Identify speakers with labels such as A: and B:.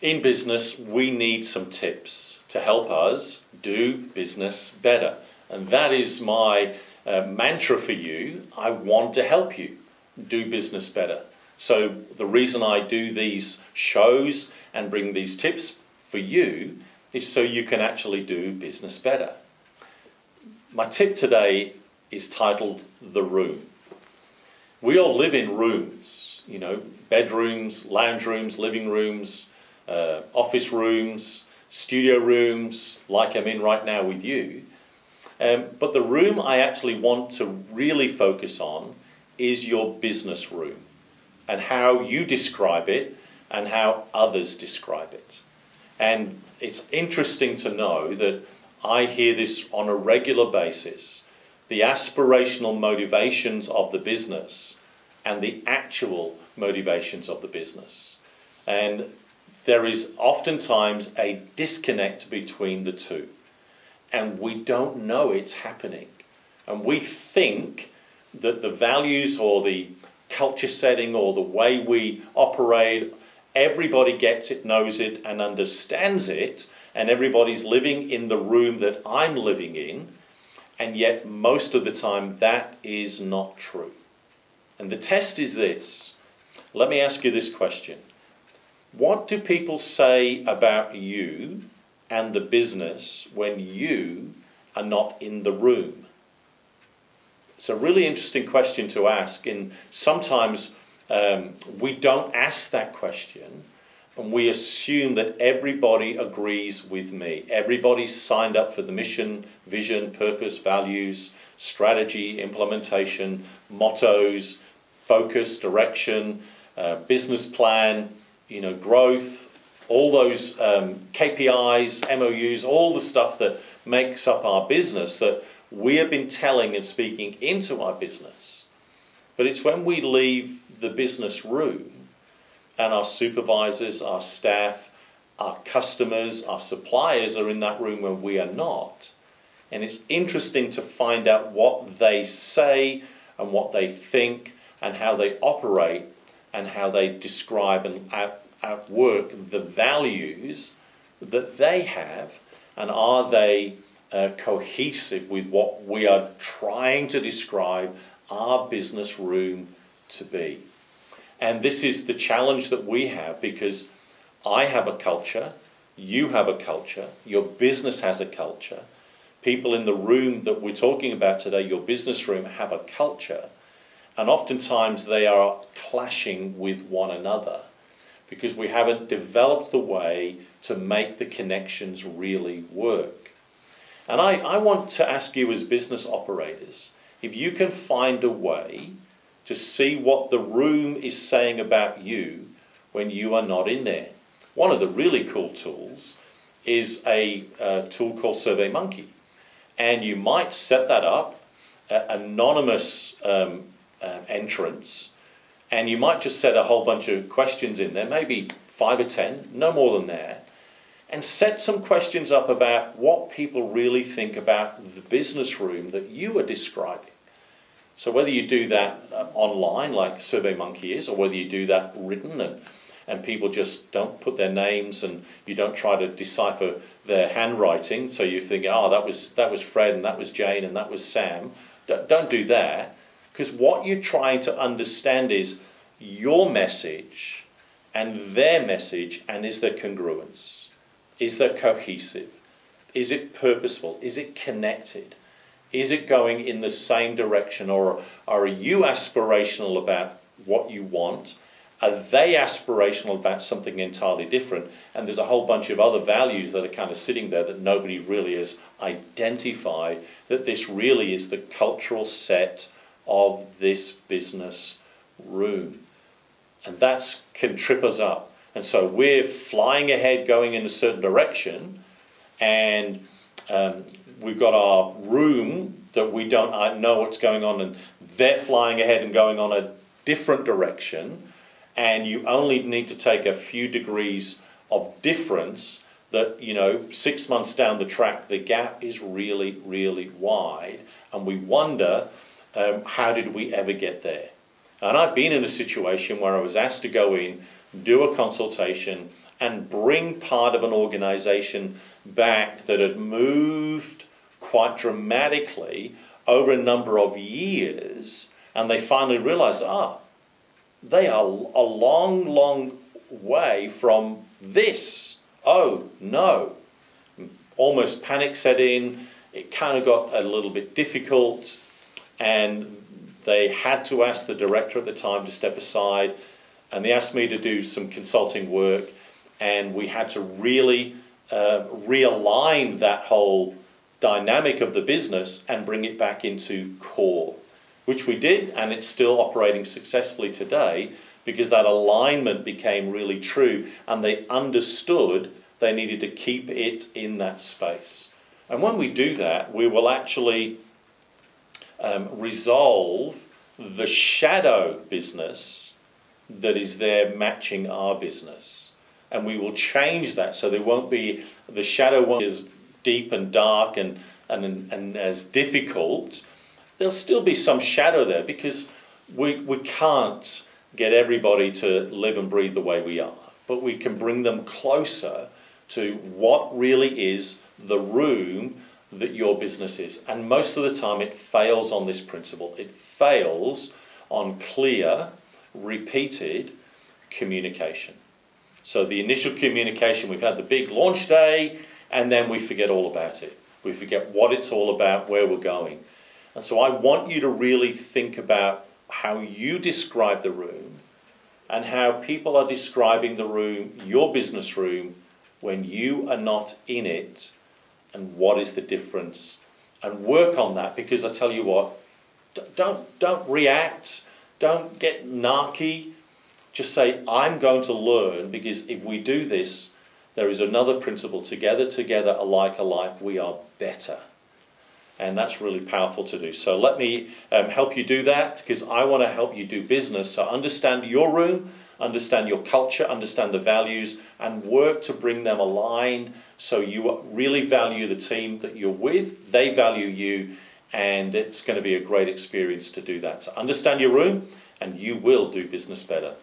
A: In business, we need some tips to help us do business better. And that is my mantra for you. I want to help you do business better. So the reason I do these shows and bring these tips for you is so you can actually do business better. My tip today is titled The Room. We all live in rooms, you know, bedrooms, lounge rooms, living rooms, office rooms, studio rooms, like I'm in right now with you. But the room I actually want to really focus on is your business room and how you describe it and how others describe it. And it's interesting to know that I hear this on a regular basis, the aspirational motivations of the business and the actual motivations of the business. And there is oftentimes a disconnect between the two. And we don't know it's happening. And we think that the values or the culture setting or the way we operate, everybody gets it, knows it, and understands it, and everybody's living in the room that I'm living in, and yet most of the time that is not true. And the test is this. Let me ask you this question. What do people say about you and the business when you are not in the room? It's a really interesting question to ask, and sometimes we don't ask that question and we assume that everybody agrees with me. Everybody's signed up for the mission, vision, purpose, values, strategy, implementation, mottos, focus, direction, business plan, growth, all those KPIs, MOUs, all the stuff that makes up our business that we have been telling and speaking into our business. But it's when we leave the business room and our supervisors, our staff, our customers, our suppliers are in that room when we are not. And it's interesting to find out what they say and what they think and how they operate and how they describe and outwork the values that they have, and are they cohesive with what we are trying to describe our business room to be. And this is the challenge that we have, because I have a culture, you have a culture, your business has a culture, people in the room that we're talking about today, your business room, have a culture, and oftentimes they are clashing with one another because we haven't developed the way to make the connections really work. And I want to ask you as business operators, if you can find a way to see what the room is saying about you when you are not in there. One of the really cool tools is a tool called SurveyMonkey. And you might set that up, anonymous entrance, and you might just set a whole bunch of questions in there, maybe 5 or 10, no more than that, and set some questions up about what people really think about the business room that you are describing. So whether you do that online, like SurveyMonkey is, or whether you do that written and people just don't put their names and you don't try to decipher their handwriting, so you think, oh, that was Fred and that was Jane and that was Sam. Don't do that, because what you're trying to understand is your message and their message, and is there congruence? Is there cohesive? Is it purposeful? Is it connected? Is it going in the same direction, or are you aspirational about what you want? Are they aspirational about something entirely different? And there's a whole bunch of other values that are kind of sitting there that nobody really has identified, that this really is the cultural set of this business room. And that can trip us up. And so we're flying ahead going in a certain direction, and we've got our room that we don't know what's going on, and they're flying ahead and going on a different direction, and you only need to take a few degrees of difference that, 6 months down the track, the gap is really, really wide, and we wonder, how did we ever get there? And I've been in a situation where I was asked to go in, do a consultation, and bring part of an organization back that had moved quite dramatically over a number of years, and they finally realized, they are a long, long way from this. Oh no. Almost panic set in. It kind of got a little bit difficult, and they had to ask the director at the time to step aside, and they asked me to do some consulting work, and we had to really realign that whole dynamic of the business and bring it back into core, which we did, and it's still operating successfully today because that alignment became really true, and they understood they needed to keep it in that space. And when we do that, we will actually resolve the shadow business that is there matching our business. And we will change that so there won't be, the shadow won't be as deep and dark and as difficult. There'll still be some shadow there because we can't get everybody to live and breathe the way we are. But we can bring them closer to what really is the room that your business is. And most of the time it fails on this principle. It fails on clear, repeated communication. So the initial communication, we've had the big launch day, and then we forget all about it. We forget what it's all about, where we're going. And so I want you to really think about how you describe the room and how people are describing the room, your business room, when you are not in it, and what is the difference. And work on that, because I tell you what, don't react, don't get narky. Just say, I'm going to learn, because if we do this, there is another principle, together, alike, we are better. And that's really powerful to do. So let me help you do that, because I want to help you do business. So understand your room, understand your culture, understand the values, and work to bring them aligned so you really value the team that you're with, they value you, and it's going to be a great experience to do that. So understand your room, and you will do business better.